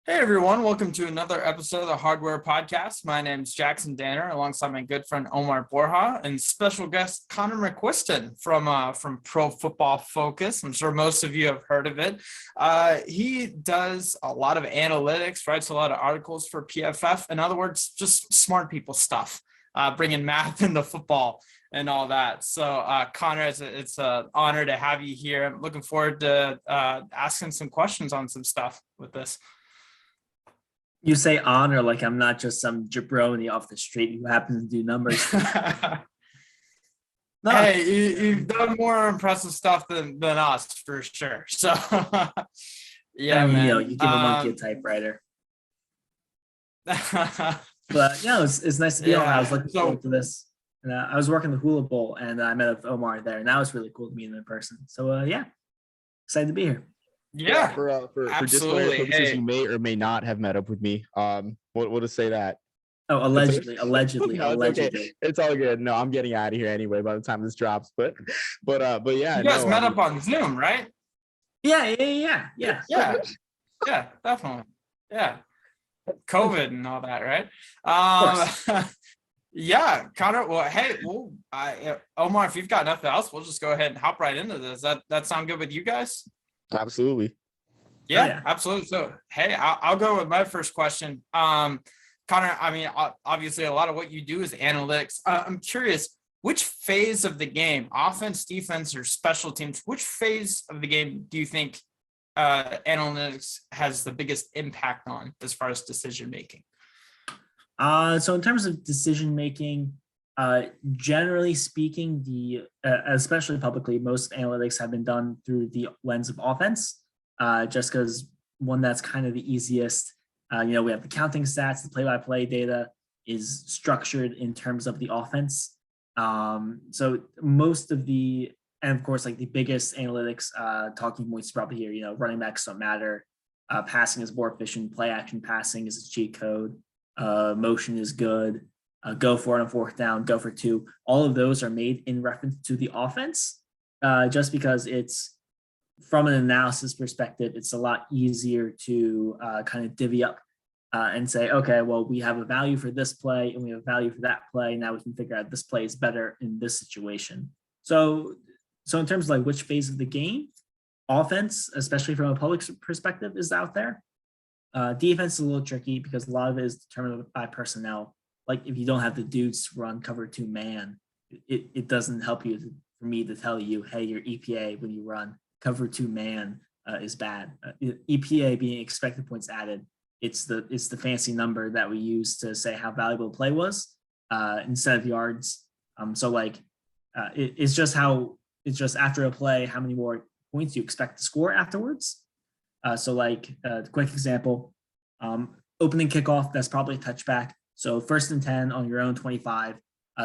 Hey everyone, welcome to another episode of the Hardware Podcast. My name is Jackson Danner, alongside my good friend Omar Borja and special guest Conor McQuiston from Pro Football Focus. I'm sure most of you have heard of it. He does a lot of analytics, writes a lot of articles for PFF. In other words, just smart people stuff, bringing math into football and all that. So Conor, it's an honor to have you here. I'm looking forward to asking some questions on some stuff with this. You say honor like I'm not just some jabroni off the street who happens to do numbers. No. Hey, you've done more impressive stuff than us for sure. So, yeah, man. You give a monkey a typewriter. But it's nice to be on. I was looking forward to this. And I was working the Hula Bowl, and I met with Omar there, and that was really cool to meet him in person. So, excited to be here. Yeah, for disclaimer purposes, you may or may not have met up with me. We'll just say that. Oh, allegedly. No, okay. It's all good. No, I'm getting out of here anyway by the time this drops. But yeah. You guys met up on Zoom, right? Yeah, definitely. Yeah, COVID and all that, right? Yeah, Conor. Well, hey, Omar, if you've got nothing else, we'll just go ahead and hop right into this. That sound good with you guys? Absolutely. Yeah, absolutely. So, hey, I'll go with my first question. Conor, I mean, obviously a lot of what you do is analytics. I'm curious, which phase of the game, offense, defense, or special teams, which phase of the game do you think analytics has the biggest impact on as far as decision making? So in terms of decision making, generally speaking, especially publicly, most analytics have been done through the lens of offense, just because one, that's kind of the easiest. We have the counting stats, the play-by-play data is structured in terms of the offense. So most of and of course, like the biggest analytics talking points probably here, running backs don't matter. Passing is more efficient. Play action passing is a cheat code. Motion is good. Go for it on fourth down, go for two. All of those are made in reference to the offense, just because it's, from an analysis perspective, it's a lot easier to kind of divvy up and say, okay, well, we have a value for this play and we have a value for that play. Now we can figure out this play is better in this situation. So in terms of like which phase of the game, offense, especially from a public perspective, is out there. Defense is a little tricky because a lot of it is determined by personnel. Like if you don't have the dudes to run cover 2 man, it doesn't help you for me to tell you, hey, your EPA when you run cover 2 man is bad. EPA being expected points added. It's the fancy number that we use to say how valuable the play was instead of yards. It's just after a play, how many more points you expect to score afterwards. The quick example, opening kickoff, that's probably a touchback. So 1st and 10 on your own 25,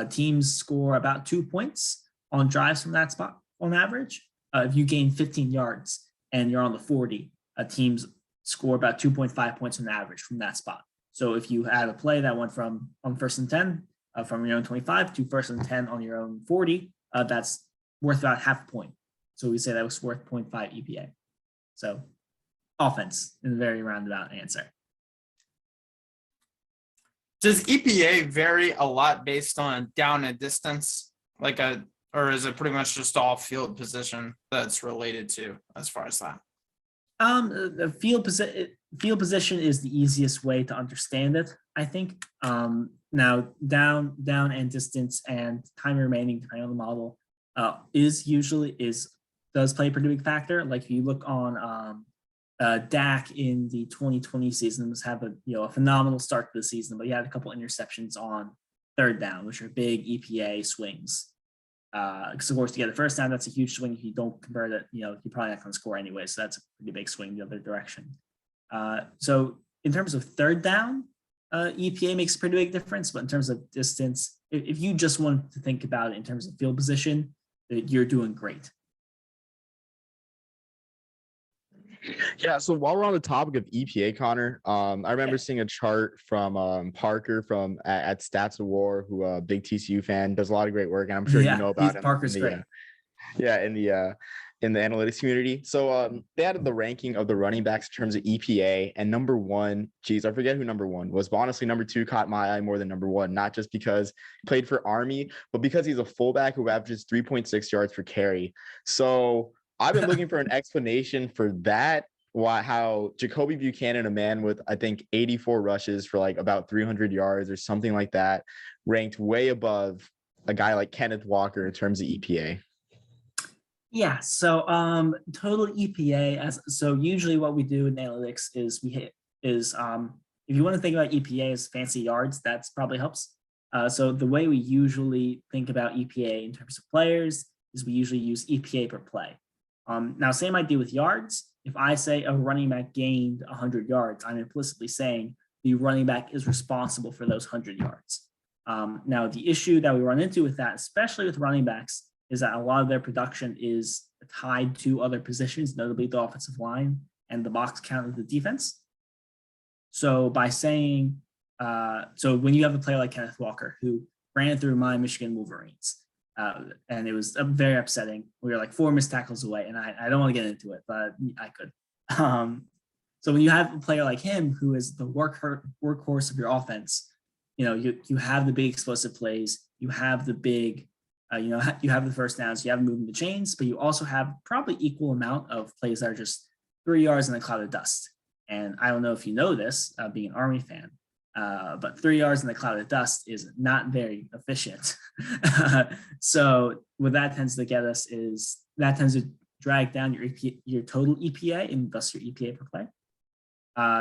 teams score about 2 points on drives from that spot on average. If you gain 15 yards and you're on the 40, teams score about 2.5 points on average from that spot. So if you had a play that went from on 1st and 10 from your own 25 to 1st and 10 on your own 40, that's worth about half a point. So we say that was worth 0.5 EPA. So offense in a very roundabout answer. Does EPA vary a lot based on down and distance, or is it pretty much just all field position that's related to as far as that? The field position is the easiest way to understand it, I think. Now down and distance and time remaining, depending on the model, does play a pretty big factor. Like if you look on Dak in the 2020 season was have a phenomenal start to the season, but he had a couple interceptions on 3rd down, which are big EPA swings. Because of course, to get the 1st down, that's a huge swing. If you don't convert it, you're probably not going to score anyway. So that's a pretty big swing the other direction. So in terms of 3rd down, EPA makes a pretty big difference. But in terms of distance, if you just want to think about it in terms of field position, you're doing great. Yeah, so while we're on the topic of EPA, Conor, I remember seeing a chart from Parker at Stats of War, who a big TCU fan, does a lot of great work, and I'm sure you know about him. Parker's great. In in the analytics community. So they added the ranking of the running backs in terms of EPA, and number one, geez, I forget who number one was, but honestly, number two caught my eye more than number one, not just because he played for Army, but because he's a fullback who averages 3.6 yards per carry. So I've been looking for an explanation for that. How Jacoby Buchanan, a man with, I think, 84 rushes for like about 300 yards or something like that, ranked way above a guy like Kenneth Walker in terms of EPA. Yeah, so total EPA so usually what we do in analytics is if you want to think about EPA as fancy yards, that's probably helps. So the way we usually think about EPA in terms of players is we usually use EPA per play. Now, same idea with yards. If I say a running back gained 100 yards, I'm implicitly saying the running back is responsible for those 100 yards. Now, the issue that we run into with that, especially with running backs, is that a lot of their production is tied to other positions, notably the offensive line and the box count of the defense. So by saying, so when you have a player like Kenneth Walker, who ran through my Michigan Wolverines, and it was very upsetting. We were like 4 missed tackles away, and I don't want to get into it, but I could. So when you have a player like him, who is the workhorse of your offense, you have the big explosive plays, you have the big, you have the first downs, you have moving the chains, but you also have probably equal amount of plays that are just 3 yards in a cloud of dust. And I don't know if you know this, being an Army fan, but 3 yards in a cloud of dust is not very efficient. So what that tends to get us is that tends to drag down your total EPA and thus your EPA per play.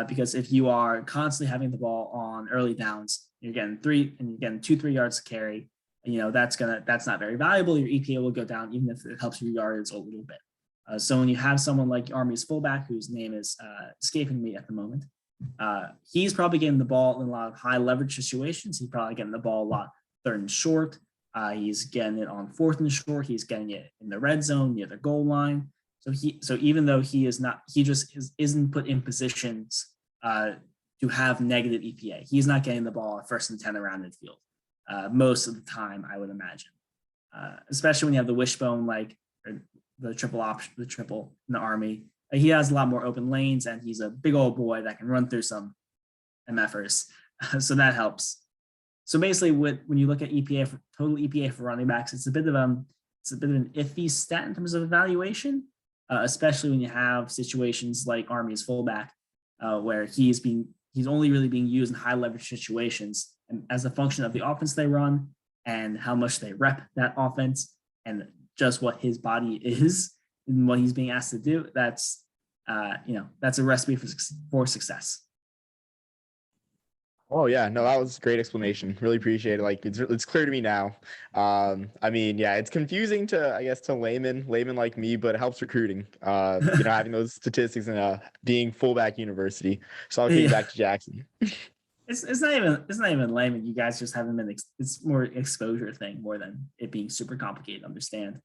Because if you are constantly having the ball on early downs, you're getting 2-3 yards to carry. That's not very valuable. Your EPA will go down even if it helps your yards a little bit. So when you have someone like Army's fullback, whose name is escaping me at the moment, he's probably getting the ball in a lot of high leverage situations. He's probably getting the ball a lot 3rd and short. He's getting it on 4th and short. He's getting it in the red zone near the goal line. So even though he isn't put in positions to have negative EPA. He's not getting the ball at 1st and 10 around midfield most of the time, I would imagine. Especially when you have the wishbone, like the triple in the Army. He has a lot more open lanes, and he's a big old boy that can run through some MFers. So that helps. So basically, when you look at total EPA for running backs, it's a bit of an iffy stat in terms of evaluation, especially when you have situations like Army's fullback, where he's only really being used in high leverage situations, and as a function of the offense they run and how much they rep that offense and just what his body is and what he's being asked to do. That's a recipe for success. Oh yeah, no, that was a great explanation. Really appreciate it. Like it's clear to me now. It's confusing to laymen like me, but it helps recruiting. Having those statistics and being fullback university. So I'll take it back to Jackson. It's not even layman. You guys just haven't been. It's more exposure thing more than it being super complicated to understand.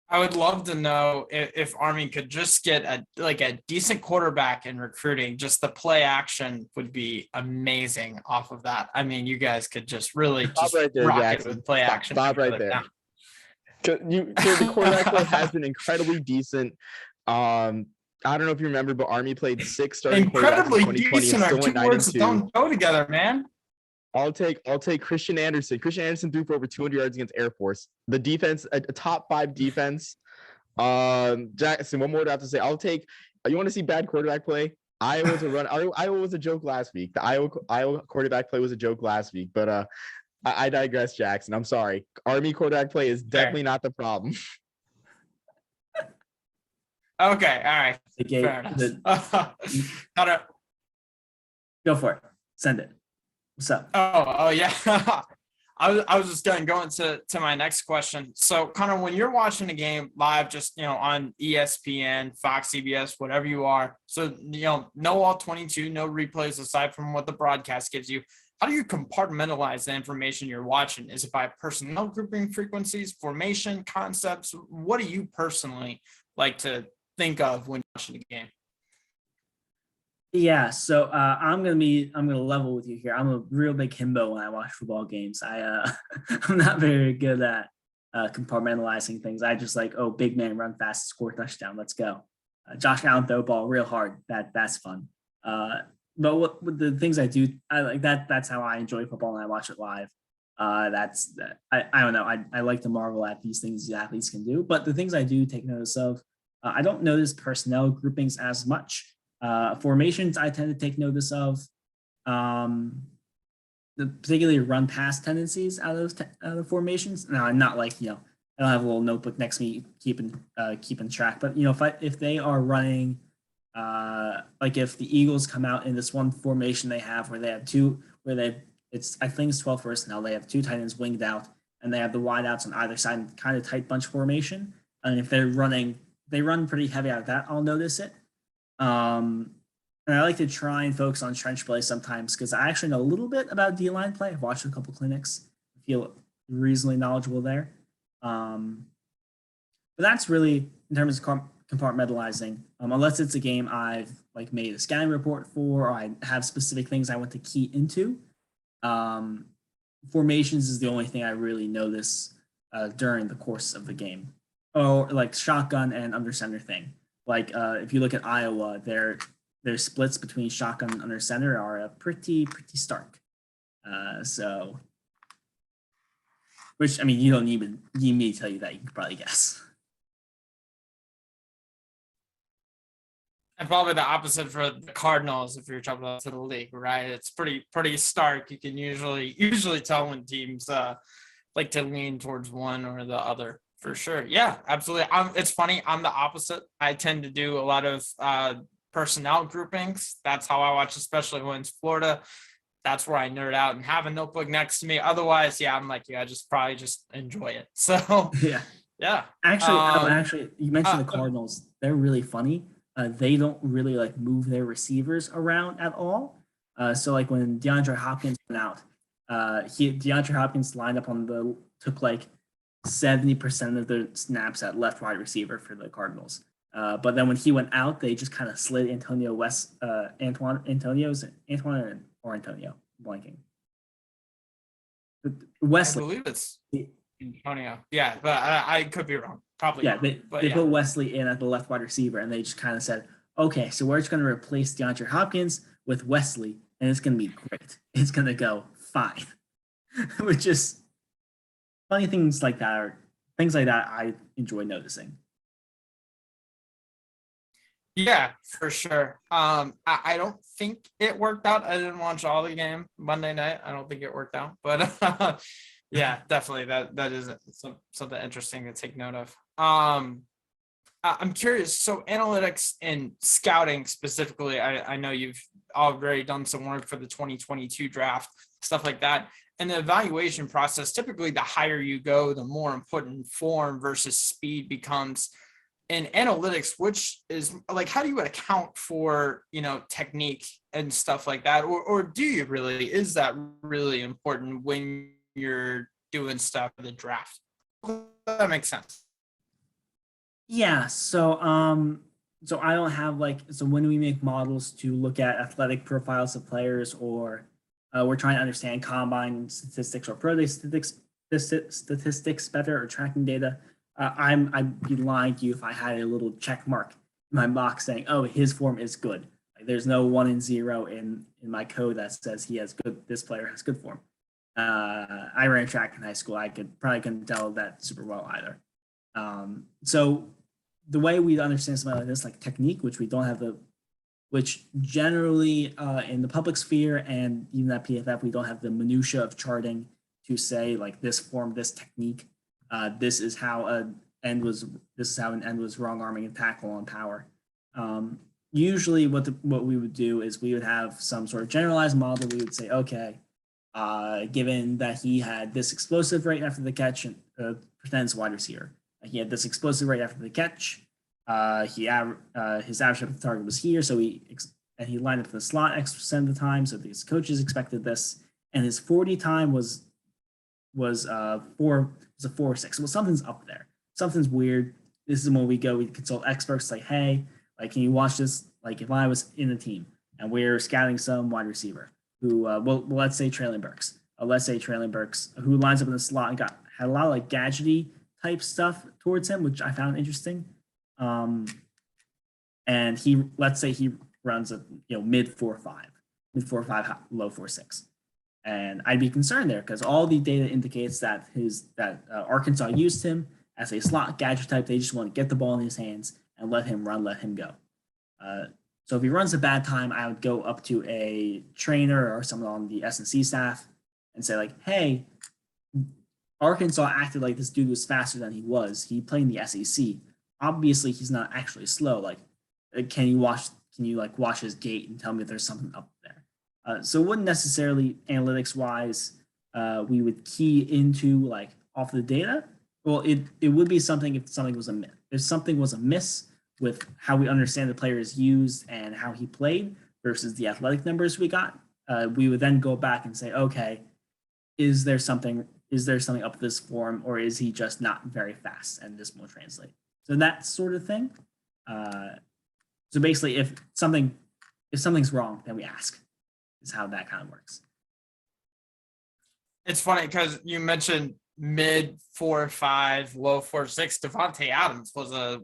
I would love to know if Army could just get a decent quarterback in recruiting. Just the play action would be amazing off of that. I mean, you guys could just really just right there, rock Jackson. it with play action. Stop right there. The quarterback play has been incredibly decent. I don't know if you remember, but Army played 6 starting incredibly quarterbacks in 2020 decent and are still went 2 words 9-2. that don't go together, man. I'll take Christian Anderson. Christian Anderson threw for over 200 yards against Air Force. The defense, a top 5 defense. Jackson, one more to have to say. You want to see bad quarterback play? Iowa was a joke last week. The Iowa quarterback play was a joke last week, but I digress, Jackson. I'm sorry. Army quarterback play is definitely not the problem. Okay, all right. Fair enough. Go for it. Send it. What's up? Oh yeah. I was just going to my next question. So Connor, when you're watching a game live, just on ESPN, Fox, CBS, whatever you are, so no all 22, no replays aside from what the broadcast gives you. How do you compartmentalize the information you're watching? Is it by personnel grouping, frequencies, formation, concepts? What do you personally like to think of when watching a game? Yeah, so I'm gonna level with you here. I'm a real big himbo when I watch football games. I'm not very good at compartmentalizing things. I just like, oh, big man run fast, score touchdown, let's go. Josh Allen throw ball real hard. That's fun. But what the things I do, I like that. That's how I enjoy football and I watch it live. I don't know. I like to marvel at these things the athletes can do. But the things I do take notice of, I don't notice personnel groupings as much. Formations I tend to take notice of. The particularly run pass tendencies out of the formations. Now, I'm not like, I don't have a little notebook next to me keeping track. But if they are running, like if the Eagles come out in this one formation they have where they have I think it's 12 personnel. They have two tight ends winged out, and they have the wideouts on either side, in kind of tight bunch formation. And if they run pretty heavy out of that, I'll notice it. And I like to try and focus on trench play sometimes because I actually know a little bit about D-line play. I've watched a couple clinics. I feel reasonably knowledgeable there. But that's really in terms of compartmentalizing. Unless it's a game I've like made a scouting report for, or I have specific things I want to key into. Formations is the only thing I really notice during the course of the game. Or like shotgun and under center thing. Like if you look at Iowa, their splits between shotgun and under center are pretty stark. So, which I mean, you don't need me to tell you that. You can probably guess. And probably the opposite for the Cardinals if you're jumping into the league, right? It's pretty stark. You can usually tell when teams like to lean towards one or the other. For sure. Yeah, absolutely. It's funny. I'm the opposite. I tend to do a lot of personnel groupings. That's how I watch, especially when it's Florida. That's where I nerd out and have a notebook next to me. Otherwise, yeah, I'm like, I just probably just enjoy it. So yeah. Actually, you mentioned the Cardinals. They're really funny. They don't really like move their receivers around at all. So like when DeAndre Hopkins went out, DeAndre Hopkins lined up took like 70% of the snaps at left wide receiver for the Cardinals. But then when he went out, they just kind of slid Antonio blanking. Wesley. I believe it's Antonio. Yeah, but I could be wrong. Probably. Yeah, they put Wesley in at the left wide receiver, and they just kind of said, okay, so we're just going to replace DeAndre Hopkins with Wesley, and it's going to be great. It's going to go fine. Which is funny things like that I enjoy noticing. Yeah, for sure. I don't think it worked out. I didn't watch all the game Monday night. I don't think it worked out, but yeah, definitely that is something interesting to take note of. I'm curious. So analytics and scouting specifically, I know you've already done some work for the 2022 draft, stuff like that. And the evaluation process, typically the higher you go, the more important form versus speed becomes. In analytics, which is like, how do you account for, technique and stuff like that? Or do you really, is that really important when you're doing stuff for the draft? That makes sense. Yeah. So I don't have so when we make models to look at athletic profiles of players, or we're trying to understand combine statistics or pro day statistics better, or tracking data, I'd be lying to you if I had a little check mark in my box saying, oh, his form is good. Like, there's no 1 and 0 in my code that says this player has good form. I ran track in high school. I couldn't tell that super well either. So the way we understand something like this, like technique, which we don't have which generally in the public sphere and even at PFF, we don't have the minutia of charting to say like this form, this technique. This is how an end was wrong arming and tackle on power. Usually what we would do is we would have some sort of generalized model. We would say, okay, given that he had this explosive rate after the catch, and pretends wide receiver, he had this explosive rate after the catch. His average at the target was here, so he lined up in the slot X% of the time. So these coaches expected this, and his 40 time was a 4.6. Well, something's up there. Something's weird. This is when we go. We consult experts. Like, hey, can you watch this? Like, if I was in the team and we're scouting some wide receiver who, let's say Traylon Burks. Let's say Traylon Burks, who lines up in the slot and had a lot of gadgety type stuff towards him, which I found interesting. And let's say he runs a mid 4.5, low 4.6. And I'd be concerned there because all the data indicates that Arkansas used him as a slot gadget type. They just want to get the ball in his hands and let him run, let him go. So if he runs a bad time, I would go up to a trainer or someone on the S&C staff and say like, hey, Arkansas acted like this dude was faster than he was. He played in the SEC. Obviously, he's not actually slow. Like, can you watch his gait and tell me if there's something up there? So it wouldn't necessarily analytics wise, we would key into like off the data. Well, it would be something if something was amiss. If something was amiss with how we understand the player is used and how he played versus the athletic numbers we got, we would then go back and say, okay, is there something up this form, or is he just not very fast and this will translate? So that sort of thing. So basically, if something's wrong, then we ask. Is how that kind of works. It's funny because you mentioned mid 4.5, low 4.6. Devontae Adams was a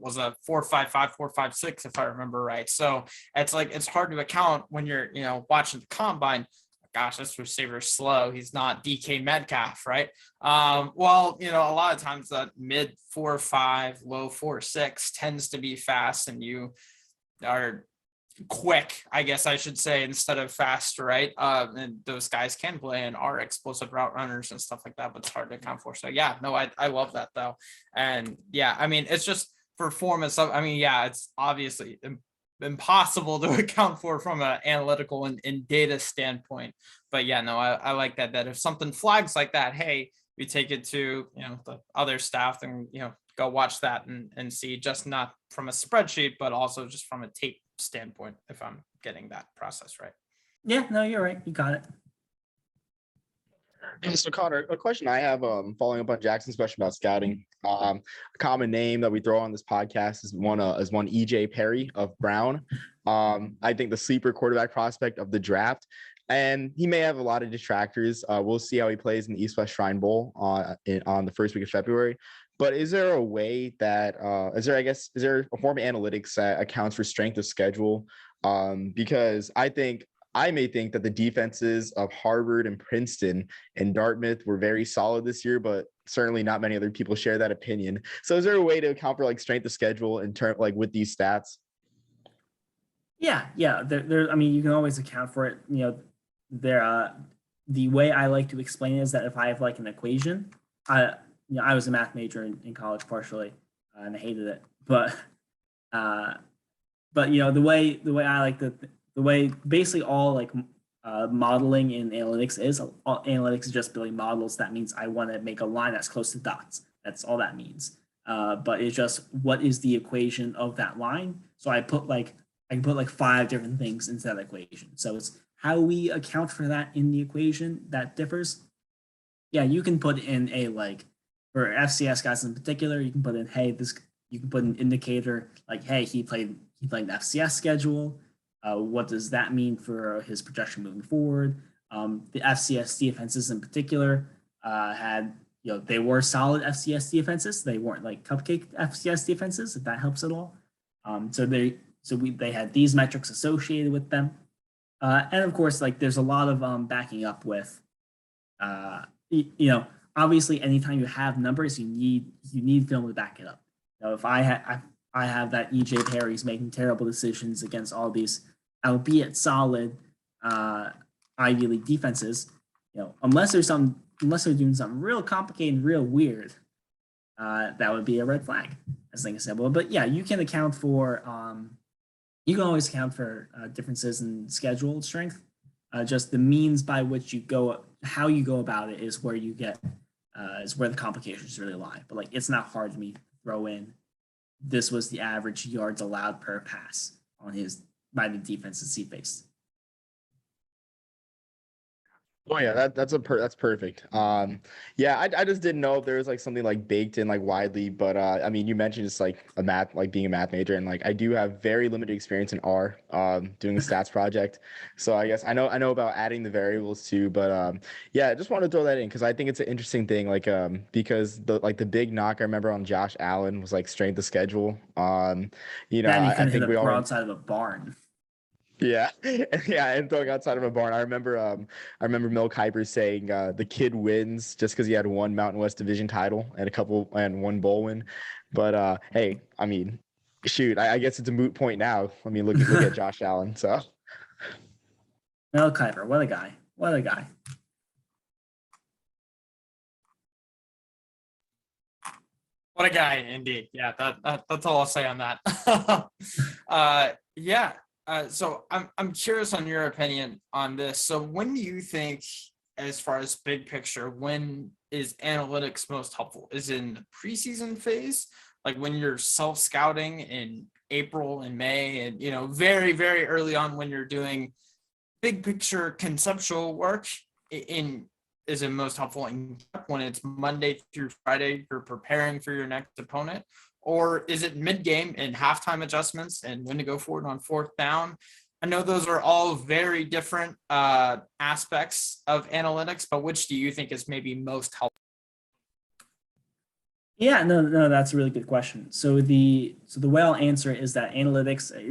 4.55, 4.56, if I remember right. So it's hard to account when you're watching the combine. Gosh, this receiver's slow. He's not DK Metcalf, right? Well, a lot of times that mid 4.5, low 4.6 tends to be fast, and you are quick, I guess I should say, instead of fast, right? And those guys can play and are explosive route runners and stuff like that, but it's hard to account for. So yeah, no, I love that though. And yeah, I mean, it's just for form and stuff. I mean, yeah, it's obviously impossible to account for from an analytical and data standpoint. But yeah, no, I like that if something flags like that, hey, we take it to, the other staff and, go watch that and see, just not from a spreadsheet, but also just from a tape standpoint, if I'm getting that process right. Yeah, no, you're right. You got it. And so Connor, a question I have, following up on Jackson's question about scouting. A common name that we throw on this podcast is one EJ Perry of Brown. I think the sleeper quarterback prospect of the draft. And he may have a lot of detractors. We'll see how he plays in the East-West Shrine Bowl on the first week of February. But is there a way that is there a form of analytics that accounts for strength of schedule? Because I may think that the defenses of Harvard and Princeton and Dartmouth were very solid this year, but certainly not many other people share that opinion. So is there a way to account for like strength of schedule in term with these stats? Yeah. There. I mean, you can always account for it. The way I like to explain it is that if I have like an equation, I was a math major in college partially, and I hated it. But the way I like the way basically all like modeling in analytics is analytics is just building models. That means I want to make a line that's close to dots. That's all that means. But it's just what is the equation of that line. So I can put like 5 different things into that equation. So it's how we account for that in the equation that differs. Yeah, you can put in for FCS guys in particular, you can put in, you can put an indicator like, hey, he played an FCS schedule. What does that mean for his projection moving forward? The FCS defenses in particular had, they were solid FCS defenses. They weren't like cupcake FCS defenses, if that helps at all. So they had these metrics associated with them. And of course, like there's a lot of backing up with, obviously anytime you have numbers, you need film to back it up. If I have that EJ Perry's making terrible decisions against all these, albeit solid Ivy League defenses, unless they're doing something real complicated, real weird, that would be a red flag, as an example. But yeah, you can account for you can always account for differences in schedule strength. Just the means by which you go, how you go about it is where you get is where the complications really lie. But like, it's not hard to me to throw in. This was the average yards allowed per pass by the defenses he faced. Oh yeah, that's perfect. Yeah, I just didn't know if there was like something like baked in like widely, but I mean, you mentioned just like a math, like being a math major, and like I do have very limited experience in R, doing the stats project. So I guess I know about adding the variables too, but yeah, I just want to throw that in because I think it's an interesting thing, like because the big knock I remember on Josh Allen was like strength of schedule. Then you I couldn't hit think a we all. broadside of a barn. Yeah, yeah, and throwing outside of a barn. I remember Mel Kiper saying the kid wins just because he had one Mountain West Division title and one bowl win. But hey, I mean, shoot, I guess it's a moot point now. I mean, look at Josh Allen. So Mel Kiper, what a guy. What a guy. What a guy, indeed. Yeah, that's all I'll say on that. Yeah. So I'm curious on your opinion on this. So when do you think, as far as big picture, when is analytics most helpful? Is it in the preseason phase, like when you're self-scouting in April and May, and very, very early on when you're doing big picture conceptual work in is it most helpful in when it's Monday through Friday, you're preparing for your next opponent? Or is it mid-game and halftime adjustments and when to go forward on fourth down? I know those are all very different aspects of analytics, but which do you think is maybe most helpful? Yeah, no, that's a really good question. So the way I'll answer it is that analytics it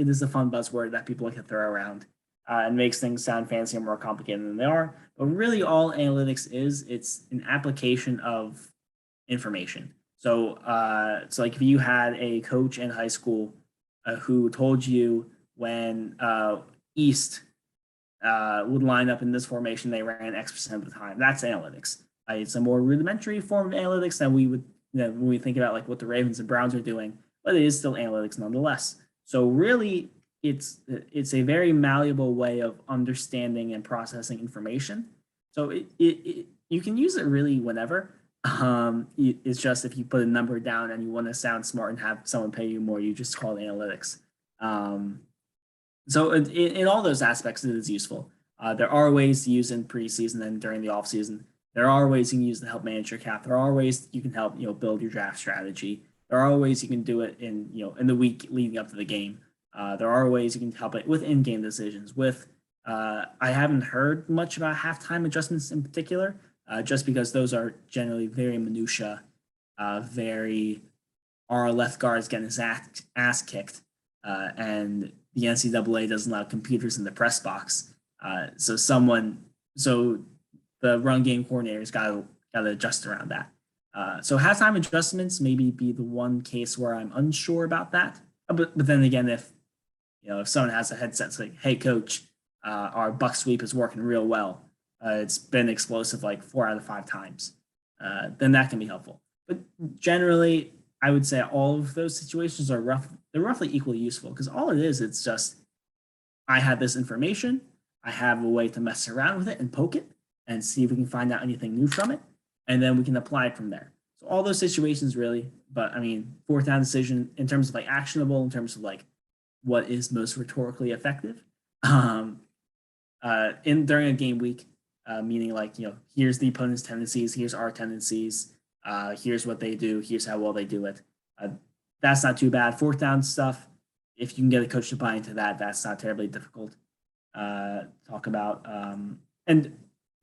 is a fun buzzword that people like to throw around, and makes things sound fancy and more complicated than they are. But really, all analytics is it's an application of information. So like if you had a coach in high school who told you when East would line up in this formation, they ran X% of the time. That's analytics. It's a more rudimentary form of analytics than we would, when we think about like what the Ravens and Browns are doing, but it is still analytics nonetheless. So really, it's a very malleable way of understanding and processing information. So you can use it really whenever. It's just if you put a number down and you want to sound smart and have someone pay you more, you just call it analytics. So in all those aspects, it is useful. There are ways to use it in preseason and during the off season. There are ways you can use to help manage your cap. There are ways you can help build your draft strategy. There are ways you can do it in the week leading up to the game. There are ways you can help it with in-game decisions. I haven't heard much about halftime adjustments in particular, just because those are generally very minutia, very our left guard is getting his ass kicked, and the NCAA doesn't allow computers in the press box. So the run game coordinator's got to adjust around that. So halftime adjustments maybe be the one case where I'm unsure about that. But then again, if someone has a headset saying, "Hey, coach, our buck sweep is working real well. It's been explosive like 4 out of 5 times," then that can be helpful. But generally, I would say all of those situations are they're roughly equally useful because all it is, it's just I have this information, I have a way to mess around with it and poke it and see if we can find out anything new from it, and then we can apply it from there. So all those situations really, but I mean, fourth down decision in terms of like actionable, in terms of like what is most rhetorically effective, during a game week, meaning like here's the opponent's tendencies, here's our tendencies, here's what they do, here's how well they do it. That's not too bad. Fourth down stuff, if you can get a coach to buy into that, that's not terribly difficult. Talk about and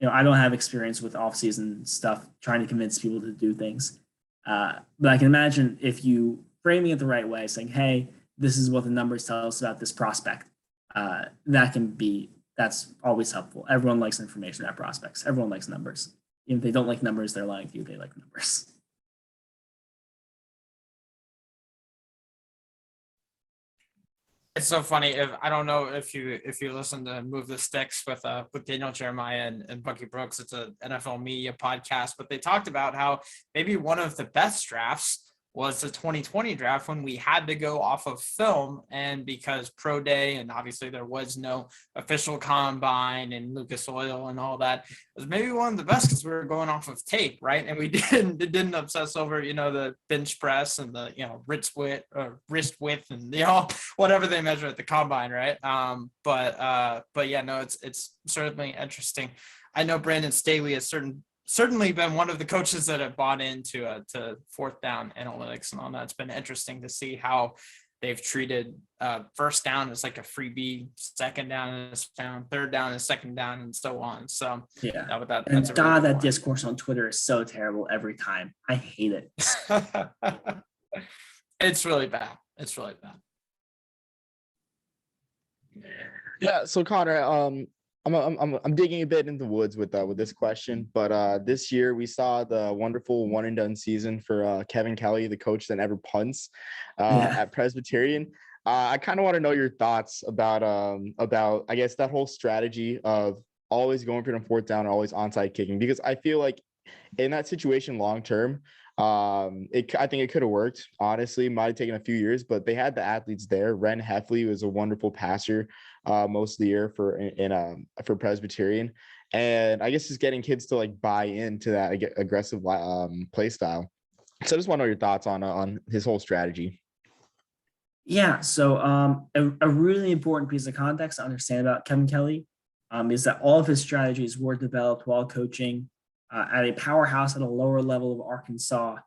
I don't have experience with off-season stuff trying to convince people to do things, but I can imagine if you framing it the right way, saying, "Hey, this is what the numbers tell us about this prospect," that's always helpful. Everyone likes information about prospects. Everyone likes numbers. Even if they don't like numbers, they're lying to you. They like numbers. It's so funny. I don't know if you listen to Move the Sticks with Daniel Jeremiah and Bucky Brooks. It's an NFL media podcast, but they talked about how maybe one of the best drafts was the 2020 draft when we had to go off of film, and because pro day and obviously there was no official combine and Lucas Oil and all that, it was maybe one of the best because we were going off of tape, right? And we didn't obsess over, the bench press and the, wrist width and, whatever they measure at the combine, right? But yeah, no, it's certainly interesting. I know Brandon Staley has certainly been one of the coaches that have bought into to fourth down analytics and all that. It's been interesting to see how they've treated first down as like a freebie, second down is down, third down is second down, and so on. So yeah, that's and God, that discourse on Twitter is so terrible every time. I hate it. It's really bad. It's really bad. Yeah. So Connor, I'm digging a bit in the woods with this question, but this year we saw the wonderful one and done season for Kevin Kelly, the coach that never punts at Presbyterian. I kind of want to know your thoughts about I guess that whole strategy of always going for the fourth down, always onside kicking, because I feel like in that situation long term, I think it could have worked. Honestly, might have taken a few years, but they had the athletes there. Ren Heffley was a wonderful passer most of the year for Presbyterian, and I guess just getting kids to like buy into that aggressive play style. So I just want to know your thoughts on his whole strategy. Yeah, so a really important piece of context to understand about Kevin Kelly is that all of his strategies were developed while coaching at a powerhouse at a lower level of Arkansas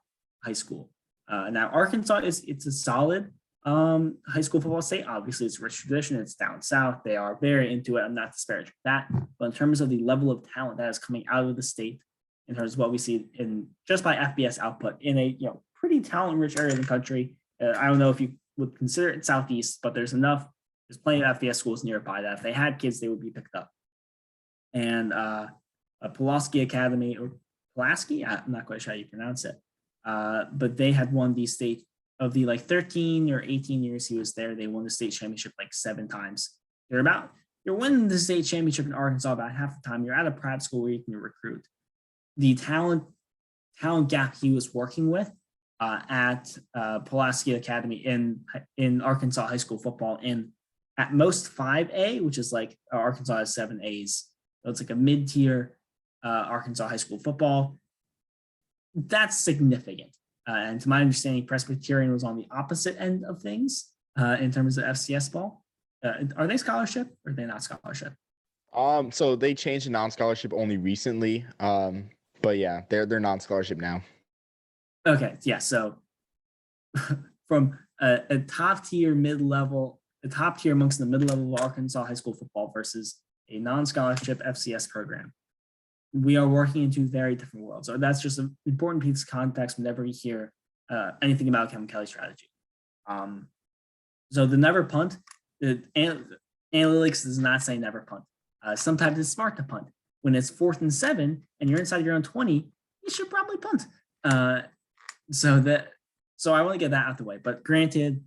high school. Now, Arkansas it's a solid high school football state. Obviously, it's a rich tradition. It's down south. They are very into it. I'm not disparaging that. But in terms of the level of talent that is coming out of the state, in terms of what we see in just by FBS output in a pretty talent-rich area of the country, I don't know if you would consider it southeast, but there's plenty of FBS schools nearby that if they had kids, they would be picked up. And Pulaski Academy, or Pulaski, I'm not quite sure how you pronounce it, but they had won the state of the 13 or 18 years he was there. They won the state championship 7 times. You're winning the state championship in Arkansas about half the time. You're at a private school where you can recruit. The talent gap he was working with at Pulaski Academy in Arkansas high school football in at most 5A, which is Arkansas has 7 A's. So it's a mid-tier Arkansas high school football. That's significant. And to my understanding, Presbyterian was on the opposite end of things in terms of FCS ball. Are they scholarship or are they not scholarship? So they changed to non-scholarship only recently. But yeah, they're non-scholarship now. Okay, yeah. So from a top tier mid-level, a top tier amongst the mid-level of Arkansas high school football versus a non-scholarship FCS program, we are working in 2 very different worlds. So that's just an important piece of context whenever you hear anything about Kevin Kelly's strategy. So the never punt, the analytics does not say never punt. Sometimes it's smart to punt. When it's 4th and 7 and you're inside your own 20, you should probably punt. So I want to get that out the way. But granted,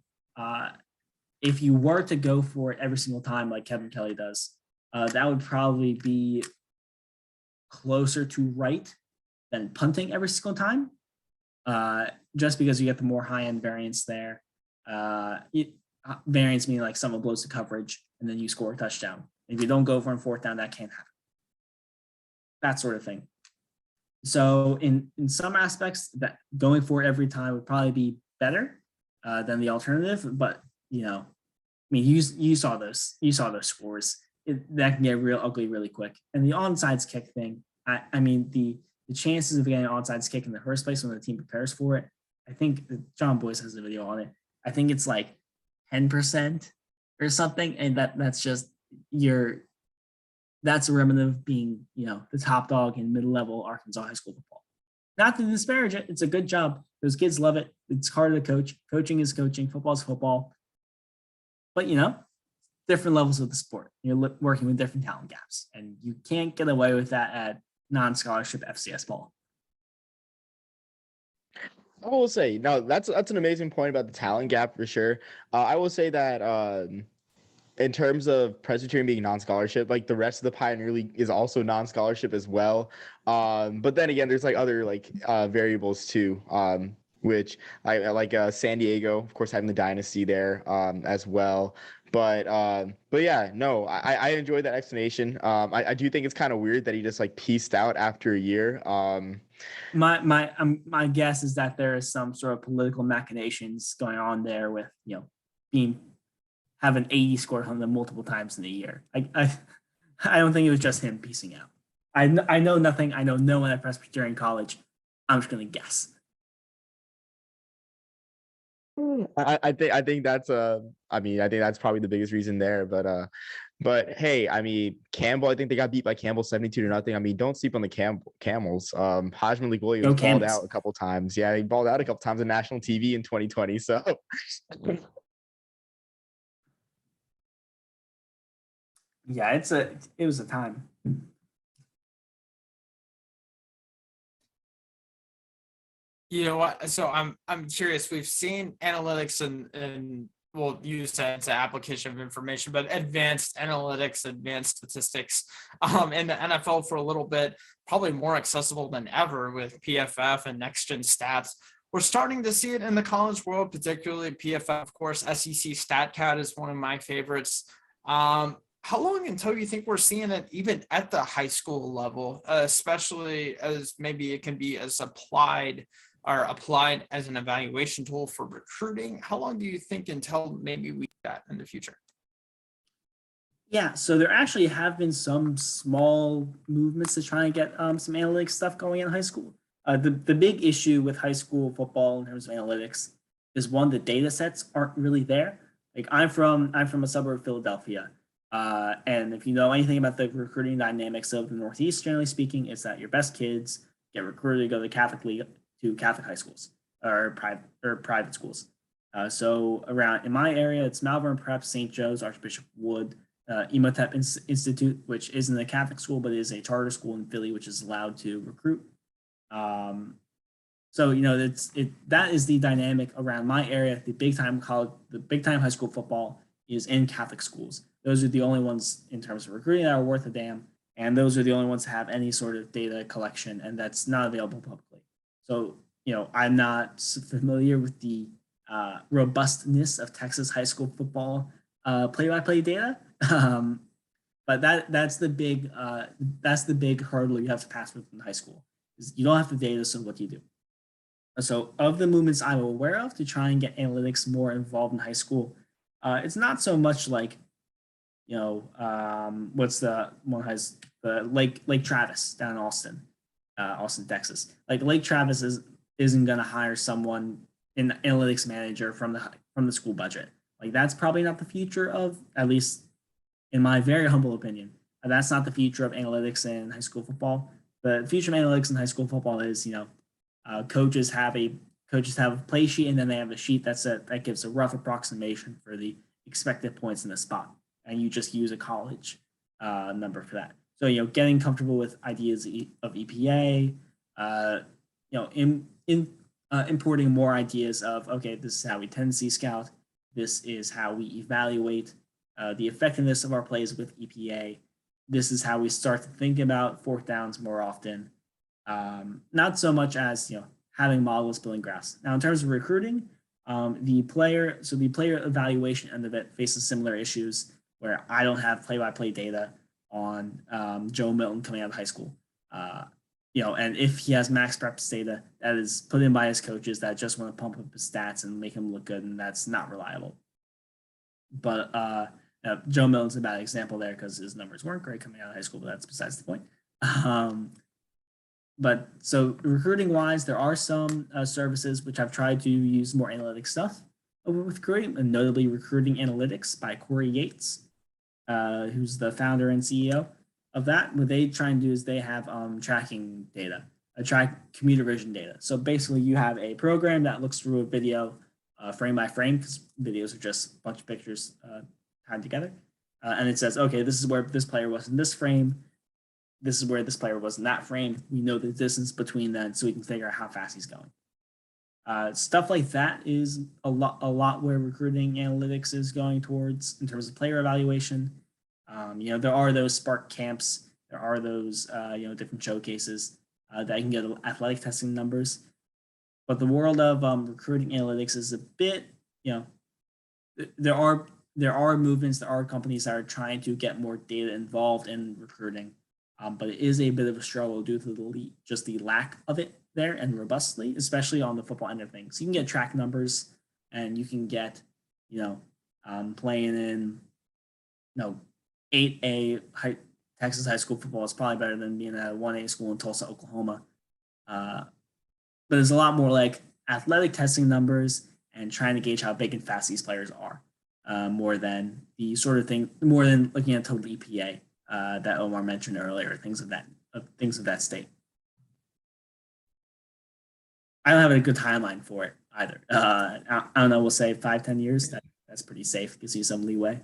if you were to go for it every single time like Kevin Kelly does, that would probably be closer to right than punting every single time, just because you get the more high-end variance there. Variance meaning someone blows the coverage and then you score a touchdown. If you don't go for a 4th down, that can't happen. That sort of thing. So in some aspects, that going for it every time would probably be better than the alternative. But you saw those scores. That can get real ugly really quick. And the onside kick thing, the chances of getting an onside kick in the first place when the team prepares for it, I think John Boyce has a video on it. I think it's 10% or something, and that's just that's a remnant of being the top dog in mid-level Arkansas high school football. Not to disparage it, it's a good job. Those kids love it. It's hard to coach. Coaching is coaching. Football is football. But different levels of the sport. You're working with different talent gaps, and you can't get away with that at non-scholarship FCS ball. I will say, no, that's an amazing point about the talent gap for sure. I will say that in terms of Presbyterian being non-scholarship, the rest of the Pioneer League is also non-scholarship as well. But then again, there's other variables too. which I like San Diego, of course, having the dynasty there as well. But yeah, no, I enjoyed that explanation. I do think it's kind of weird that he just like pieced out after a year. My guess is that there is some sort of political machinations going on there with having 80 scored on them multiple times in a year. I don't think it was just him piecing out. I know nothing. I know no one at Presbyterian College. I'm just gonna guess. I think that's I think that's probably the biggest reason there. But hey, I mean Campbell, I think they got beat by Campbell 72-0. I mean, don't sleep on the Camels. Hajime Ligoli was balled out a couple times. Yeah, he balled out a couple times on national TV in 2020. So yeah, it was a time. You know what? So I'm curious. We've seen analytics and we'll use that as an application of information, but advanced analytics, advanced statistics in the NFL for a little bit, probably more accessible than ever with PFF and next gen stats. We're starting to see it in the college world, particularly PFF. Of course, SEC StatCat is one of my favorites. How long until you think we're seeing it even at the high school level, especially as maybe it can be as applied as an evaluation tool for recruiting? How long do you think until maybe we get that in the future? Yeah, so there actually have been some small movements to try and get some analytics stuff going in high school. The big issue with high school football in terms of analytics is one, the data sets aren't really there. Like I'm from a suburb of Philadelphia. And if you know anything about the recruiting dynamics of the Northeast, generally speaking, is that your best kids get recruited to go to Catholic high schools or private schools. So around in my area, it's Malvern Prep, St. Joe's, Archbishop Wood, Emotep Institute, which isn't a Catholic school, but is a charter school in Philly, which is allowed to recruit. So that is the dynamic around my area. The big time high school football is in Catholic schools. Those are the only ones in terms of recruiting that are worth a damn, and those are the only ones that have any sort of data collection, and that's not available publicly. So I'm not familiar with the robustness of Texas high school football play-by-play data, but that's the big hurdle you have to pass with in high school. Is you don't have the data, so what do you do? So of the movements I'm aware of to try and get analytics more involved in high school, it's not so much like, what's the one has the Lake Travis down in Austin, Texas. Like Lake Travis isn't going to hire someone an analytics manager from the school budget. Like that's probably not the future of, at least in my very humble opinion, that's not the future of analytics in high school football. The future of analytics in high school football is, coaches have a play sheet, and then they have a sheet that gives a rough approximation for the expected points in the spot, and you just use a college number for that. So getting comfortable with ideas of EPA, importing more ideas of, okay, this is how we tendency scout, this is how we evaluate the effectiveness of our plays with EPA. This is how we start to think about fourth downs more often. Not so much as having models building graphs. Now, in terms of recruiting, the player evaluation end of it faces similar issues where I don't have play-by-play data on Joe Milton coming out of high school. And if he has max preps data that is put in by his coaches that just want to pump up his stats and make him look good, and that's not reliable. But Joe Milton's a bad example there because his numbers weren't great coming out of high school, but that's besides the point. But so recruiting wise, there are some services which I've tried to use more analytic stuff with recruiting, and notably Recruiting Analytics by Corey Yates, who's the founder and CEO of that. What they try and do is they have tracking data, track computer vision data. So basically you have a program that looks through a video frame by frame, because videos are just a bunch of pictures tied together. And it says, okay, this is where this player was in this frame. This is where this player was in that frame. We know the distance between them, so we can figure out how fast he's going. Stuff like that is a lot where recruiting analytics is going towards in terms of player evaluation. There are those Spark camps. There are those different showcases that can get athletic testing numbers. But the world of recruiting analytics is a bit, there are movements, there are companies that are trying to get more data involved in recruiting, but it is a bit of a struggle due to the lack of it there and robustly, especially on the football end of things. You can get track numbers, and you can get, playing in, 8A Texas high school football is probably better than being at a 1A school in Tulsa, Oklahoma. But there's a lot more like athletic testing numbers and trying to gauge how big and fast these players are, more than looking at total EPA that Omar mentioned earlier, things of that state. I don't have a good timeline for it either. I don't know. We'll say 5-10 years. That's pretty safe. Gives you some leeway.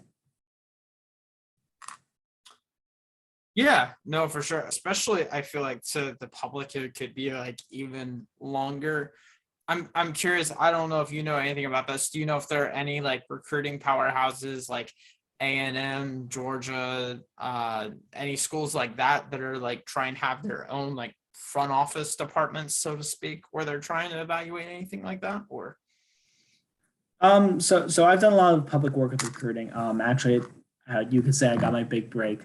Yeah, no, for sure. Especially, I feel like to the public, it could be like even longer. I'm curious. I don't know if you know anything about this. Do you know if there are any like recruiting powerhouses like A&M, Georgia, any schools like that are like trying to have their own like front office departments, so to speak, where they're trying to evaluate anything like that? Or so I've done a lot of public work with recruiting. Actually, you could say I got my big break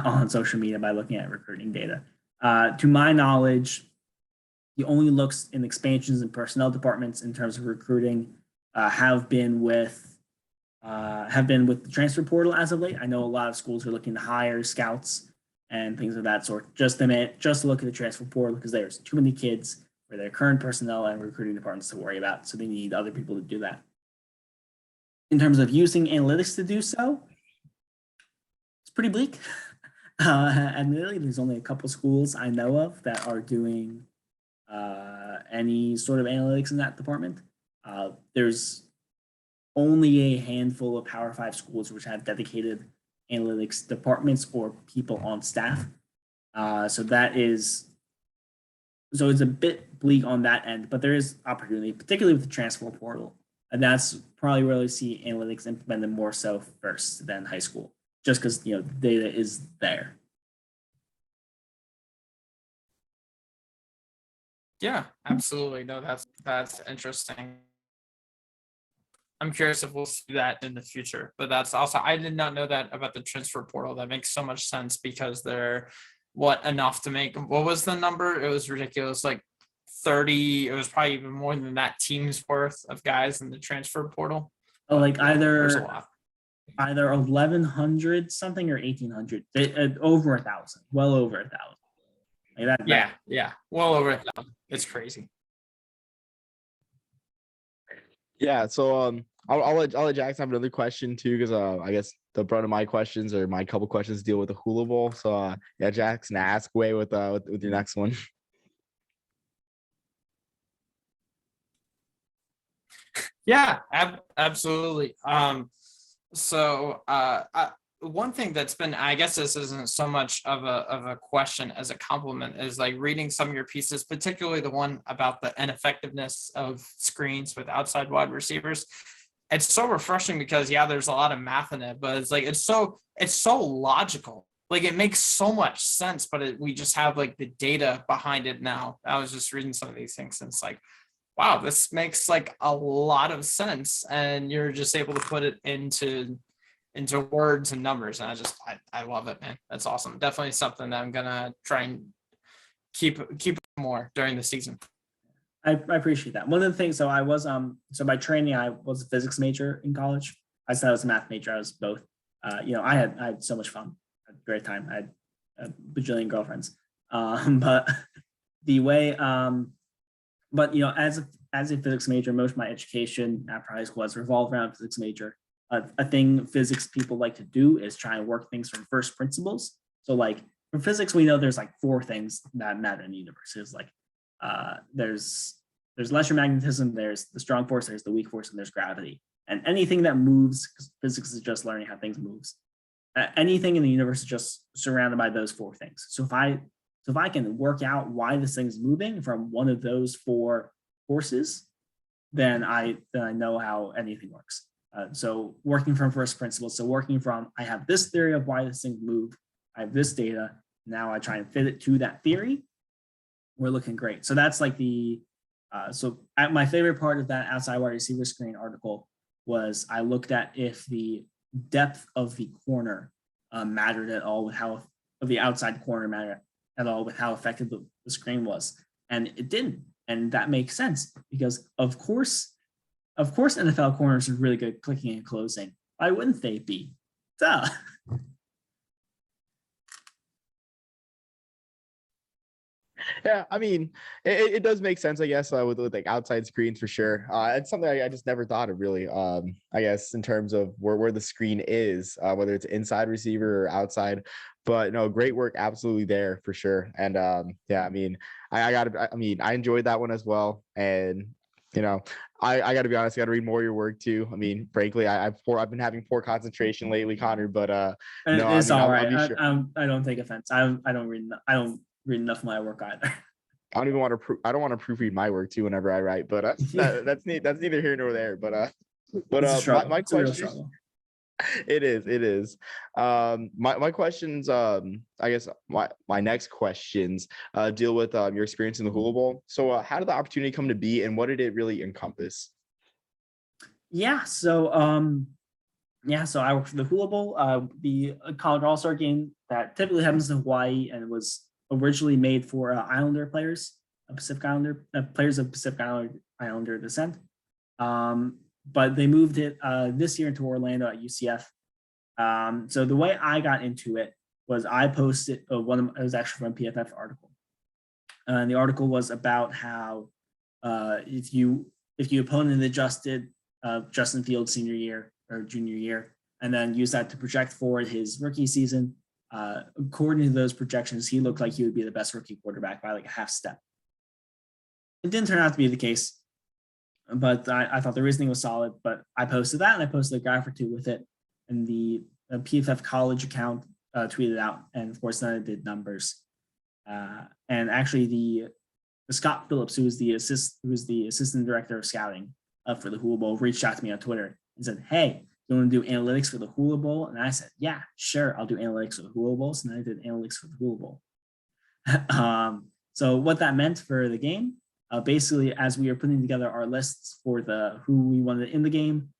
on social media by looking at recruiting data. To my knowledge, the only looks in expansions and personnel departments in terms of recruiting have been with the transfer portal as of late. I know a lot of schools are looking to hire scouts and things of that sort, just to look at the transfer portal, because there's too many kids for their current personnel and recruiting departments to worry about. So they need other people to do that. In terms of using analytics to do so, it's pretty bleak. Admittedly, there's only a couple schools I know of that are doing any sort of analytics in that department. There's only a handful of Power 5 schools which have dedicated analytics departments or people on staff. So it's a bit bleak on that end, but there is opportunity, particularly with the transfer portal. And that's probably where we see analytics implemented more so first than high school, just because data is there. yeah, absolutely. No, that's interesting. I'm curious if we'll see that in the future, but that's also, I did not know that about the transfer portal. That makes so much sense because they're enough to make, what was the number? It was ridiculous. Like 30, it was probably even more than that team's worth of guys in the transfer portal. Like there's a lot. Either 1,100 something or 1,800, over 1,000, well over 1,000. Like that. Yeah, well over 1,000. It's crazy. Yeah, so I'll let Jackson have another question too, because I guess the brunt of my questions or my couple questions deal with the Hula Bowl. So yeah, Jackson, ask away with your next one. Yeah, absolutely. So one thing that's been, I guess this isn't so much of a question as a compliment, is like reading some of your pieces, particularly the one about the ineffectiveness of screens with outside wide receivers. It's so refreshing because there's a lot of math in it, but it's like it's so logical. Like it makes so much sense, but we just have like the data behind it now. I was just reading some of these things and it's like, wow, this makes like a lot of sense, and you're just able to put it into words and numbers, and I love it, man. That's awesome. Definitely something that I'm gonna try and keep more during the season. I appreciate that. One of the things, so I was so by training I was a physics major in college. I said I was a math major. I was both. I had so much fun. I had a great time. I had a bajillion girlfriends. But the way but as a physics major, most of my education after high school has revolved around physics major. A thing physics people like to do is try and work things from first principles. So like for physics, we know there's like 4 things that matter in the universe. There's like there's electromagnetism, there's the strong force, there's the weak force, and there's gravity. And anything that moves, because physics is just learning how things moves. Anything in the universe is just surrounded by those 4 things. So if I can work out why this thing's moving from one of those 4 forces, then I know how anything works. So working from first principles. So working from, I have this theory of why this thing moved. I have this data. Now I try and fit it to that theory. We're looking great. So that's like the My favorite part of that outside wide receiver screen article was I looked at if the depth of the corner mattered at all with how of the outside corner mattered at all with how effective the screen was, and it didn't, and that makes sense because of course NFL corners are really good clicking and closing. Why wouldn't they be? Duh. Yeah, I mean, it does make sense, I guess, with like outside screens for sure. It's something I just never thought of really. I guess in terms of where the screen is, whether it's inside receiver or outside. But no, great work, absolutely there for sure. And yeah, I mean, I enjoyed that one as well. And you know, I got to be honest, I got to read more of your work too. I mean, frankly, I've been having poor concentration lately, Connor. But no, It's all right. I'll be sure. I don't take offense. I don't read enough of my work either. I don't even want to. I don't want to proofread my work too whenever I write, but that's neither here nor there. But my question. It is. My questions. I guess my next questions deal with your experience in the Hula Bowl. So how did the opportunity come to be, and what did it really encompass? Yeah. So I worked for the Hula Bowl, the college all-star game that typically happens in Hawaii, and it was originally made for Islander players, Pacific Islander players of Pacific Islander descent. But they moved it this year into Orlando at UCF. So the way I got into it was I posted it was actually from a PFF article. And the article was about how if you opponent adjusted Justin Fields senior year or junior year, and then use that to project forward his rookie season, according to those projections, he looked like he would be the best rookie quarterback by like a half step. It didn't turn out to be the case, but I thought the reasoning was solid. But I posted that, and I posted a graph or two with it, and the PFF college account tweeted out, and of course then I did numbers. And actually, the Scott Phillips, who was the assistant director of scouting for the Hula Bowl, reached out to me on Twitter and said, "Hey, you want to do analytics for the Hula Bowl?" And I said, "Yeah, sure, I'll do analytics for the Hula Bowl." So then I did analytics for the Hula Bowl. So what that meant for the game, basically, as we were putting together our lists for who we wanted in the game,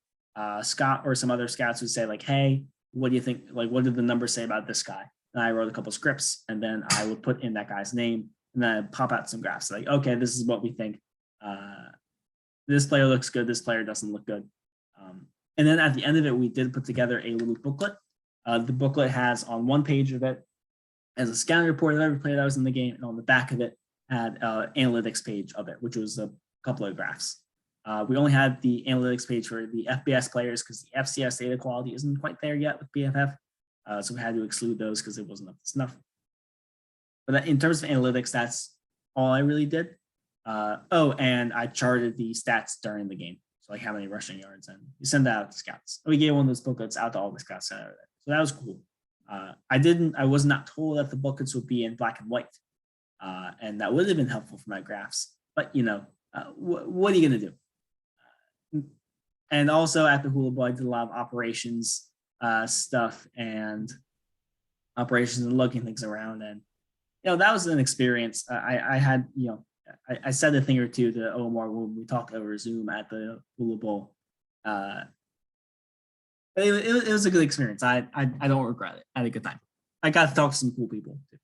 Scott or some other scouts would say like, "Hey, what do you think? Like, what did the numbers say about this guy?" And I wrote a couple scripts, and then I would put in that guy's name, and then I'd pop out some graphs like, "Okay, this is what we think. This player looks good. This player doesn't look good." And then at the end of it, we did put together a little booklet. The booklet has on one page of it as a scouting report of every player that was in the game, and on the back of it had analytics page of it, which was a couple of graphs. We only had the analytics page for the FBS players because the FCS data quality isn't quite there yet with PFF. So we had to exclude those because it wasn't up to snuff. But in terms of analytics, that's all I really did. And I charted the stats during the game. So like how many rushing yards, and you send that out to scouts. We gave one of those booklets out to all the scouts. So that was cool. I was not told that the booklets would be in black and white. And that would have been helpful for my graphs. But what are you going to do? And also at the Hula Bowl, I did a lot of operations stuff and operations and looking things around. And, that was an experience. I had, I said a thing or two to Omar when we talked over Zoom at the Hula Bowl. It was a good experience. I don't regret it. I had a good time. I got to talk to some cool people too.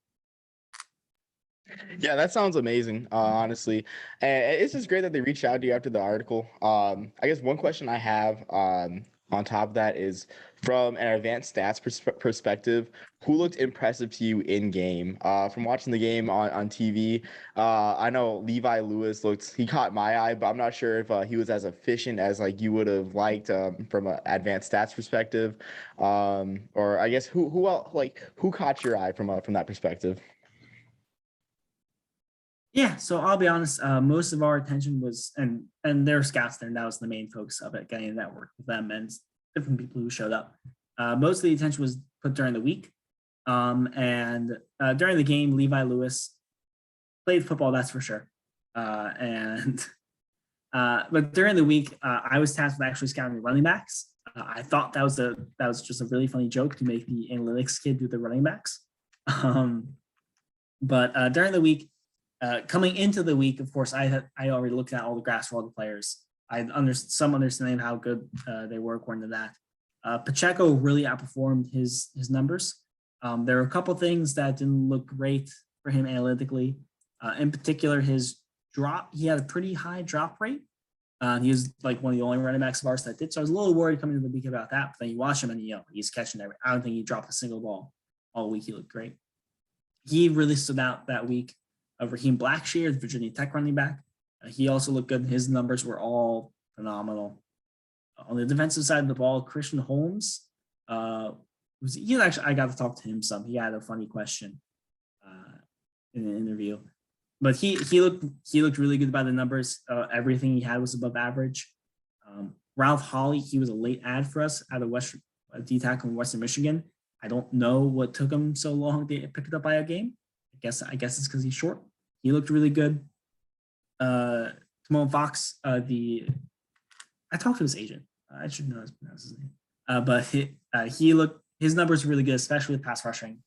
Yeah, that sounds amazing, honestly. And it's just great that they reached out to you after the article. I guess one question I have on top of that is from an advanced stats perspective, who looked impressive to you in game? From watching the game on TV, I know Levi Lewis he caught my eye, but I'm not sure if he was as efficient as like you would have liked from an advanced stats perspective. Or I guess who else, who caught your eye from that perspective? Yeah, so I'll be honest. Most of our attention was, and there were scouts there, and that was the main focus of it, getting a network with them and different people who showed up. Most of the attention was put during the week, and during the game, Levi Lewis played football, that's for sure. But during the week, I was tasked with actually scouting running backs. I thought that was just a really funny joke to make the analytics kid do the running backs. But during the week. Coming into the week, of course, I already looked at all the grass for all the players. I had some understanding of how good they were according to that. Pacheco really outperformed his numbers. There were a couple things that didn't look great for him analytically. In particular, his drop, he had a pretty high drop rate. He was like one of the only running backs of ours that did. So I was a little worried coming into the week about that. But then you watch him and he's catching every. I don't think he dropped a single ball all week. He looked great. He really stood out that week. Raheem Blackshear, the Virginia Tech running back. He also looked good. His numbers were all phenomenal. On the defensive side of the ball, Christian Holmes, I got to talk to him some. He had a funny question in an interview, but he looked really good by the numbers. Everything he had was above average. Ralph Hawley, he was a late ad for us out of D tackle in Western Michigan. I don't know what took him so long to pick it up by a game. I guess it's because he's short. He looked really good. Timon Fox, I talked to his agent. I should know his name. But his numbers were really good, especially with pass rushing.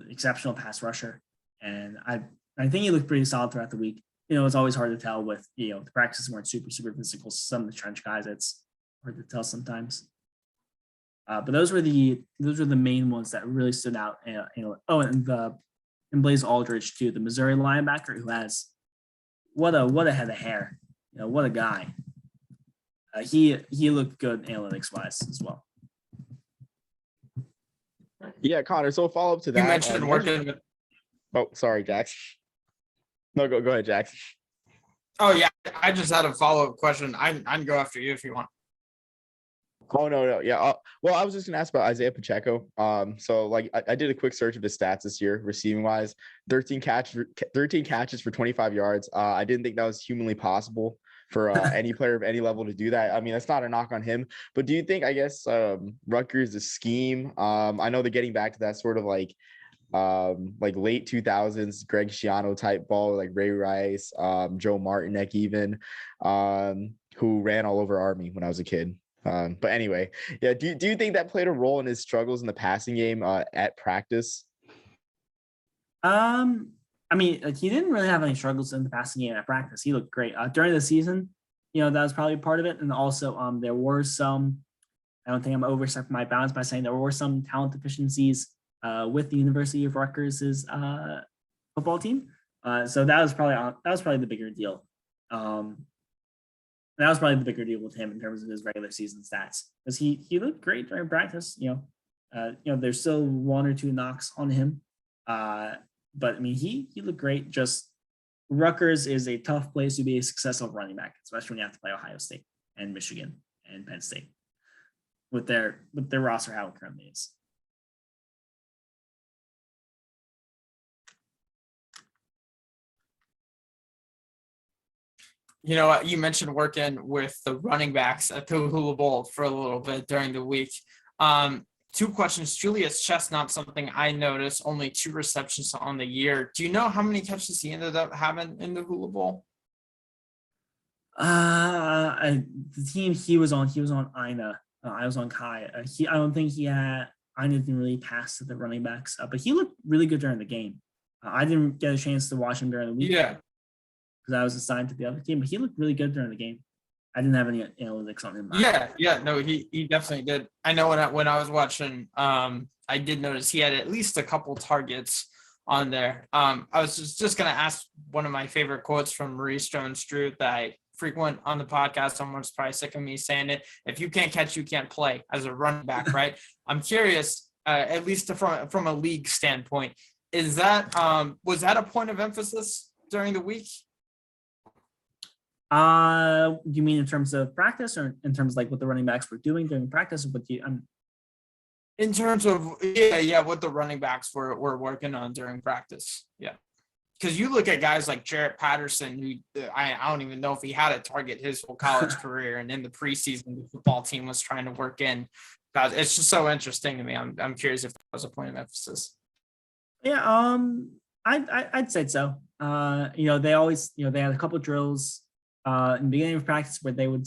Exceptional pass rusher. And I think he looked pretty solid throughout the week. It's always hard to tell with, the practices weren't super, super physical. Some of the trench guys, it's hard to tell sometimes. But those were the main ones that really stood out. And Blaze Aldridge too, the Missouri linebacker who has what a head of hair. What a guy. He looked good analytics wise as well. Yeah, Connor. So follow up to that. You mentioned working with. Oh, sorry, Jax. No, go ahead, Jax. Oh yeah, I just had a follow-up question. I can go after you if you want. Oh no, yeah. Well, I was just gonna ask about Isaiah Pacheco. So like I did a quick search of his stats this year, receiving wise, 13 catches for 25 yards. I didn't think that was humanly possible for any player of any level to do that. I mean, that's not a knock on him, but do you think, I guess, Rutgers' scheme? I know they're getting back to that sort of like late 2000s Greg Schiano type ball, like Ray Rice, Joe Martinek even, who ran all over Army when I was a kid. But anyway, yeah. Do you think that played a role in his struggles in the passing game at practice? I mean, he didn't really have any struggles in the passing game at practice. He looked great during the season. That was probably part of it. And also, there were some. I don't think I'm overstepping my bounds by saying there were some talent deficiencies with the University of Rutgers' football team. So that was probably the bigger deal. That was probably the bigger deal with him in terms of his regular season stats, because he looked great during practice. There's still one or two knocks on him, but I mean he looked great. Just Rutgers is a tough place to be a successful running back, especially when you have to play Ohio State and Michigan and Penn State with their roster how it currently is. You mentioned working with the running backs at the Hula Bowl for a little bit during the week. Two questions. Julius Chestnut, something I noticed, only 2 receptions on the year. Do you know how many catches he ended up having in the Hula Bowl? The team he was on Ina. I was on Kai. I don't think Ina didn't really pass to the running backs, but he looked really good during the game. I didn't get a chance to watch him during the week. Yeah. Because I was assigned to the other team, but he looked really good during the game. I didn't have any analytics on him. No, he definitely did. I know when I was watching, I did notice he had at least a couple targets on there. I was just gonna ask one of my favorite quotes from Maurice Jones-Drew that I frequent on the podcast. Someone's probably sick of me saying it. If you can't catch, you can't play as a running back, right? I'm curious, at least from a league standpoint, was that a point of emphasis during the week? You mean in terms of practice, or in terms of like what the running backs were doing during practice? In terms of what the running backs were working on during practice, yeah. Because you look at guys like Jarrett Patterson, who I don't even know if he had a target his whole college career, and in the preseason, the football team was trying to work in. It's just so interesting to me. I'm curious if that was a point of emphasis. Yeah, I'd say so. They always, they had a couple of drills in the beginning of practice where they would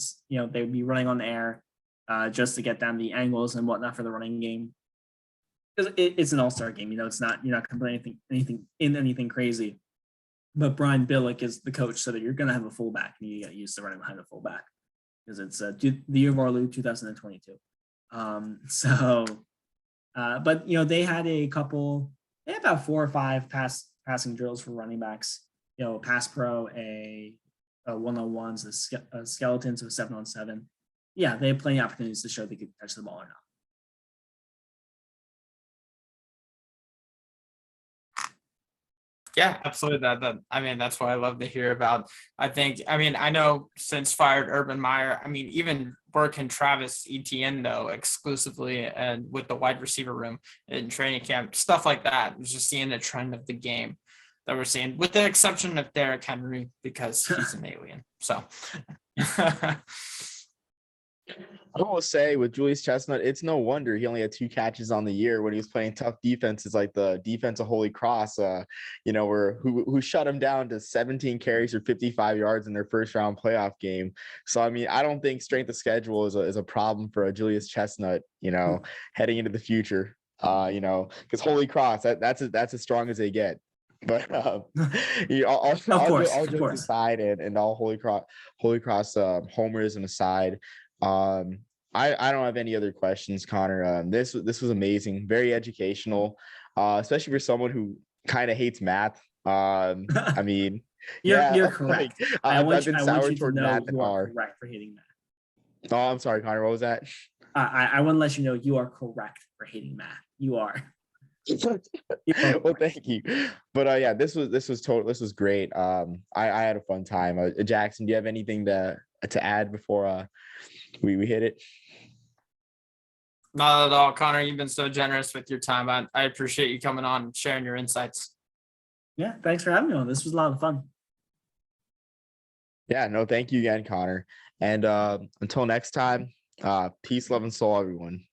be running on the air just to get down the angles and whatnot for the running game. Because it's an all-star game, it's not, you're not going to put anything crazy. but Brian Billick is the coach, so that you're going to have a fullback, and you get used to running behind a fullback because it's the year of our Lou 2022. But they had about 4 or 5 passing drills for running backs. Pass pro, a 1-on-1s, a skeletons, a 7-on-7. Yeah, they had plenty of opportunities to show they could catch the ball or not. Yeah, absolutely. That's what I love to hear about. I know since fired Urban Meyer, even working Travis Etienne though exclusively and with the wide receiver room in training camp, stuff like that. Just seeing the trend of the game that we're seeing, with the exception of Derrick Henry because he's an alien. So I will say with Julius Chestnut, it's no wonder he only had 2 catches on the year when he was playing tough defenses like the defense of Holy Cross, who shut him down to 17 carries for 55 yards in their first round playoff game. So, I don't think strength of schedule is a problem for a Julius Chestnut, heading into the future, because Holy Cross, that's as strong as they get. But all jokes aside and all Holy Cross homerism aside, I don't have any other questions, Connor. This was amazing, very educational, especially for someone who kind of hates math. You're correct. I've been sour toward math and are correct for hating math. Oh, I'm sorry, Connor. What was that? I want to let you know you are correct for hating math. You are. Well, thank you. But this was great. I had a fun time. Jackson, do you have anything to add before we hit it? Not at all, Connor. You've been so generous with your time. I appreciate you coming on and sharing your insights. Yeah, thanks for having me on. This was a lot of fun. Yeah, no, thank you again, Connor. And until next time, peace, love, and soul, everyone.